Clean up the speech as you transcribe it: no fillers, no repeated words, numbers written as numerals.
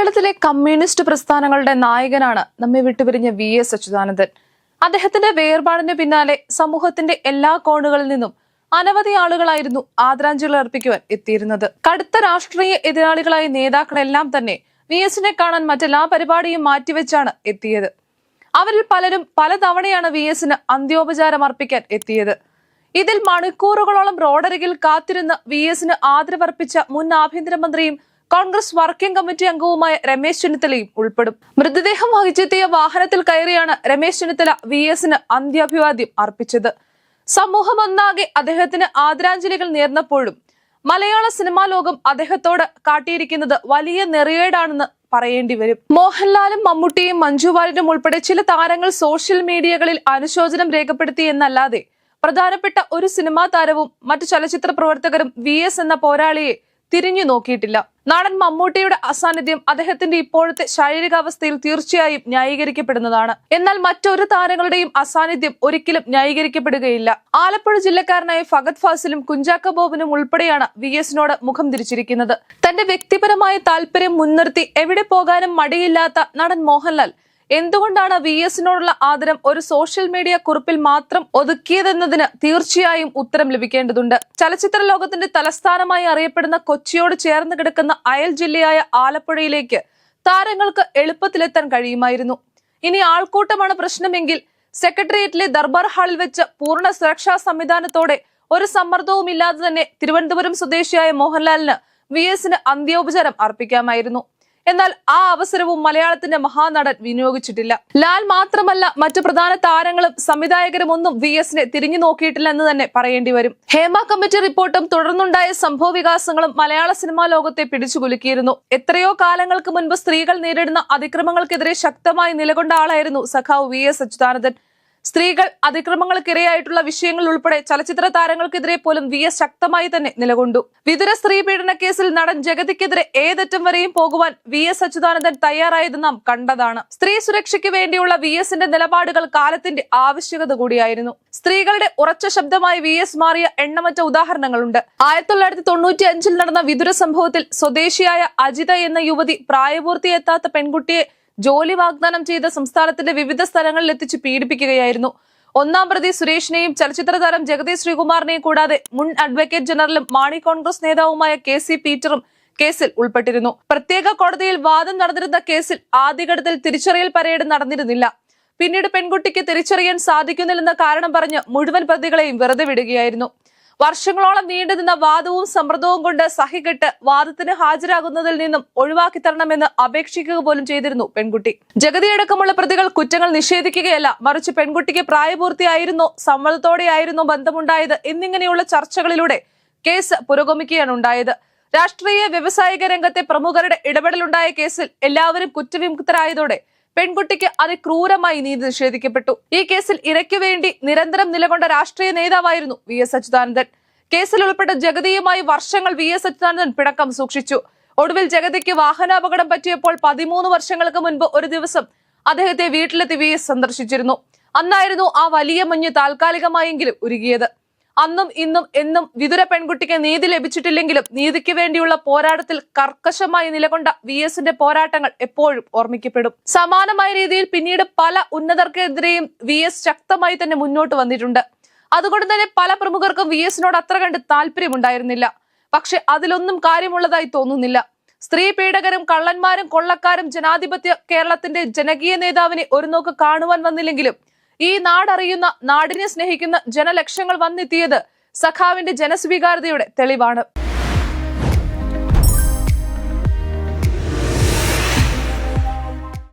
കേരളത്തിലെ കമ്മ്യൂണിസ്റ്റ് പ്രസ്ഥാനങ്ങളുടെ നായകനാണ് നമ്മെ വിട്ടുപിരിഞ്ഞ വി.എസ്. അച്യുതാനന്ദൻ. അദ്ദേഹത്തിന്റെ വേർപാടിന് പിന്നാലെ സമൂഹത്തിന്റെ എല്ലാ കോണുകളിൽ നിന്നും അനവധി ആളുകളായിരുന്നു ആദരാഞ്ജലി അർപ്പിക്കുവാൻ എത്തിയിരുന്നത്. കടുത്ത രാഷ്ട്രീയ എതിരാളികളായ നേതാക്കളെല്ലാം തന്നെ വി.എസിനെ കാണാൻ മറ്റെല്ലാ പരിപാടിയും മാറ്റിവെച്ചാണ് എത്തിയത്. അവരിൽ പലരും പലതവണയാണ് വി.എസിന് അന്ത്യോപചാരം അർപ്പിക്കാൻ എത്തിയത്. ഇതിൽ മണിക്കൂറുകളോളം റോഡരികിൽ കാത്തിരുന്ന് വി.എസിന് ആദരവർപ്പിച്ച മുൻ ആഭ്യന്തരമന്ത്രിയും കോൺഗ്രസ് വർക്കിംഗ് കമ്മിറ്റി അംഗവുമായ രമേശ് ചെന്നിത്തലയും ഉൾപ്പെടും. മൃതദേഹം വഹിച്ചെത്തിയ വാഹനത്തിൽ കയറിയാണ് രമേശ് ചെന്നിത്തല വി.എസിന് അന്ത്യാഭിവാദ്യം അർപ്പിച്ചത്. സമൂഹം ഒന്നാകെ അദ്ദേഹത്തിന് ആദരാഞ്ജലികൾ നേർന്നപ്പോഴും മലയാള സിനിമാ ലോകം അദ്ദേഹത്തോട് കാട്ടിയിരിക്കുന്നത് വലിയ നെറിയേടാണെന്ന് പറയേണ്ടി വരും. മോഹൻലാലും മമ്മൂട്ടിയും മഞ്ജു വാര്യരും ഉൾപ്പെടെ ചില താരങ്ങൾ സോഷ്യൽ മീഡിയകളിൽ അനുശോചനം രേഖപ്പെടുത്തി എന്നല്ലാതെ പ്രധാനപ്പെട്ട ഒരു സിനിമാ താരവും മറ്റു ചലച്ചിത്ര പ്രവർത്തകരും വി.എസ്. എന്ന പോരാളിയെ തിരിഞ്ഞു നോക്കിയിട്ടില്ല. നടൻ മമ്മൂട്ടിയുടെ അസാന്നിധ്യം അദ്ദേഹത്തിന്റെ ഇപ്പോഴത്തെ ശാരീരികാവസ്ഥയിൽ തീർച്ചയായും ന്യായീകരിക്കപ്പെടുന്നതാണ്. എന്നാൽ മറ്റൊരു താരങ്ങളുടെയും അസാന്നിധ്യം ഒരിക്കലും ന്യായീകരിക്കപ്പെടുകയില്ല. ആലപ്പുഴ ജില്ലക്കാരനായ ഫഹദ് ഫാസിലും കുഞ്ചാക്കോ ബോബനും ഉൾപ്പെടെയാണ് വി.എസിനോട് മുഖം തിരിച്ചിരിക്കുന്നത്. തന്റെ വ്യക്തിപരമായ താല്പര്യം മുൻനിർത്തി എവിടെ പോകാനും മടിയില്ലാത്ത നടൻ മോഹൻലാൽ എന്തുകൊണ്ടാണ് വി.എസിനോടുള്ള ആദരം ഒരു സോഷ്യൽ മീഡിയ കുറിപ്പിൽ മാത്രം ഒതുക്കിയതെന്നതിന് തീർച്ചയായും ഉത്തരം ലഭിക്കേണ്ടതുണ്ട്. ചലച്ചിത്ര ലോകത്തിന്റെ തലസ്ഥാനമായി അറിയപ്പെടുന്ന കൊച്ചിയോട് ചേർന്ന് കിടക്കുന്ന അയൽ ജില്ലയായ ആലപ്പുഴയിലേക്ക് താരങ്ങൾക്ക് എളുപ്പത്തിലെത്താൻ കഴിയുമായിരുന്നു. ഇനി ആൾക്കൂട്ടമാണ് പ്രശ്നമെങ്കിൽ സെക്രട്ടേറിയറ്റിലെ ദർബാർ ഹാളിൽ വെച്ച് പൂർണ്ണ സുരക്ഷാ സംവിധാനത്തോടെ ഒരു സമ്മർദ്ദവും ഇല്ലാതെ തന്നെ തിരുവനന്തപുരം സ്വദേശിയായ മോഹൻലാലിന് വി.എസിന് അന്ത്യോപചാരം അർപ്പിക്കാമായിരുന്നു. എന്നാൽ ആ അവസരവും മലയാളത്തിന്റെ മഹാനടൻ വിനിയോഗിച്ചിട്ടില്ല. ലാൽ മാത്രമല്ല, മറ്റു പ്രധാന താരങ്ങളും സംവിധായകരും ഒന്നും വി.എസിനെ തിരിഞ്ഞു നോക്കിയിട്ടില്ല എന്ന് തന്നെ പറയേണ്ടി വരും. ഹേമ കമ്മിറ്റി റിപ്പോർട്ടും തുടർന്നുണ്ടായ സംഭവ വികാസങ്ങളും മലയാള സിനിമാ ലോകത്തെ പിടിച്ചുകുലുക്കിയിരുന്നു. എത്രയോ കാലങ്ങൾക്ക് മുൻപ് സ്ത്രീകൾ നേരിടുന്ന അതിക്രമങ്ങൾക്കെതിരെ ശക്തമായി നിലകൊണ്ട ആളായിരുന്നു സഖാവ് വി.എസ്. അച്യുതാനന്ദൻ. സ്ത്രീകൾ അതിക്രമങ്ങൾക്കിരയായിട്ടുള്ള വിഷയങ്ങൾ ഉൾപ്പെടെ ചലച്ചിത്ര താരങ്ങൾക്കെതിരെ പോലും വി.എസ്. ശക്തമായി തന്നെ നിലകൊണ്ടു. വിതുര സ്ത്രീ പീഡന കേസിൽ നടൻ ജഗതിക്കെതിരെ ഏതറ്റം വരെയും പോകുവാൻ വി.എസ്. അച്യുതാനന്ദൻ തയ്യാറായത് നാം കണ്ടതാണ്. സ്ത്രീ സുരക്ഷയ്ക്ക് വേണ്ടിയുള്ള വി.എസിന്റെ നിലപാടുകൾ കാലത്തിന്റെ ആവശ്യകത കൂടിയായിരുന്നു. സ്ത്രീകളുടെ ഉറച്ച ശബ്ദമായി വി.എസ്. മാറിയ എണ്ണമറ്റ ഉദാഹരണങ്ങളുണ്ട്. 1995 നടന്ന വിതുര സംഭവത്തിൽ സ്വദേശിയായ അജിത എന്ന യുവതി പ്രായപൂർത്തിയെത്താത്ത പെൺകുട്ടിയെ ജോലി വാഗ്ദാനം ചെയ്ത സംസ്ഥാനത്തിന്റെ വിവിധ സ്ഥലങ്ങളിൽ എത്തിച്ച് പീഡിപ്പിക്കുകയായിരുന്നു. ഒന്നാം പ്രതി സുരേഷിനെയും ചലച്ചിത്ര താരം ജഗതി ശ്രീകുമാറിനെയും കൂടാതെ മുൻ അഡ്വക്കേറ്റ് ജനറലും മാണി കോൺഗ്രസ് നേതാവുമായ കെ.സി. പീറ്ററും കേസിൽ ഉൾപ്പെട്ടിരുന്നു. പ്രത്യേക കോടതിയിൽ വാദം നടന്നിരുന്ന കേസിൽ ആദ്യഘട്ടത്തിൽ തിരിച്ചറിയൽ പരേഡ് നടന്നിരുന്നില്ല. പിന്നീട് പെൺകുട്ടിക്ക് തിരിച്ചറിയാൻ സാധിക്കുന്നില്ലെന്ന കാരണം പറഞ്ഞ് മുഴുവൻ പ്രതികളെയും വെറുതെ വിടുകയായിരുന്നു. വർഷങ്ങളോളം നീണ്ടുനിന്ന വാദവും സമ്മർദ്ദവും കൊണ്ട് സഹികെട്ട് വാദത്തിന് ഹാജരാകുന്നതിൽ നിന്നും ഒഴിവാക്കി തരണമെന്ന് അപേക്ഷിക്കുക പോലും ചെയ്തിരുന്നു പെൺകുട്ടി. ജഗതിയടക്കമുള്ള പ്രതികൾ കുറ്റങ്ങൾ നിഷേധിക്കുകയല്ല, മറിച്ച് പെൺകുട്ടിക്ക് പ്രായപൂർത്തിയായിരുന്നോ, സമ്മതത്തോടെയായിരുന്നോ ബന്ധമുണ്ടായത് എന്നിങ്ങനെയുള്ള ചർച്ചകളിലൂടെ കേസ് പുരോഗമിക്കുകയാണ് ഉണ്ടായത്. രാഷ്ട്രീയ വ്യവസായിക രംഗത്തെ പ്രമുഖരുടെ ഇടപെടലുണ്ടായ കേസിൽ എല്ലാവരും കുറ്റവിമുക്തരായതോടെ പെൺകുട്ടിക്ക് അതിക്രൂരമായി നീതി നിഷേധിക്കപ്പെട്ടു. ഈ കേസിൽ ഇരയ്ക്കു വേണ്ടി നിരന്തരം നിലകൊണ്ട രാഷ്ട്രീയ നേതാവായിരുന്നു വി.എസ്. അച്യുതാനന്ദൻ. കേസിൽ ഉൾപ്പെട്ട ജഗതിയുമായി വർഷങ്ങൾ വി.എസ്. അച്യുതാനന്ദൻ പിണക്കം സൂക്ഷിച്ചു. ഒടുവിൽ ജഗതിക്ക് വാഹനാപകടം പറ്റിയപ്പോൾ 13 വർഷങ്ങൾക്ക് മുൻപ് ഒരു ദിവസം അദ്ദേഹത്തെ വീട്ടിലെത്തി വി.എസ്. സന്ദർശിച്ചിരുന്നു. അന്നായിരുന്നു ആ വലിയ മഞ്ഞ് താൽക്കാലികമായെങ്കിലും ഉരുകിയത്. അന്നും ഇന്നും എന്നും വിതുര പെൺകുട്ടിക്ക് നീതി ലഭിച്ചിട്ടില്ലെങ്കിലും നീതിക്ക് വേണ്ടിയുള്ള പോരാട്ടത്തിൽ കർക്കശമായി നിലകൊണ്ട വി.എസിന്റെ പോരാട്ടങ്ങൾ എപ്പോഴും ഓർമ്മിക്കപ്പെടും. സമാനമായ രീതിയിൽ പിന്നീട് പല ഉന്നതർക്കെതിരെയും വി.എസ്. ശക്തമായി തന്നെ മുന്നോട്ട് വന്നിട്ടുണ്ട്. അതുകൊണ്ട് തന്നെ പല പ്രമുഖർക്കും വി.എസിനോട് അത്ര കണ്ട് താല്പര്യമുണ്ടായിരുന്നില്ല. പക്ഷെ അതിലൊന്നും കാര്യമുള്ളതായി തോന്നുന്നില്ല. സ്ത്രീ പീഡകരും കള്ളന്മാരും കൊള്ളക്കാരും ജനാധിപത്യ കേരളത്തിന്റെ ജനകീയ നേതാവിനെ ഒരു നോക്ക് കാണുവാൻ വന്നില്ലെങ്കിലും ഈ നാടറിയുന്ന, നാടിനെ സ്നേഹിക്കുന്ന ജനലക്ഷങ്ങൾ വന്നെത്തിയത് സഖാവിന്റെ ജനസ്വീകാര്യതയുടെ തെളിവാണ്.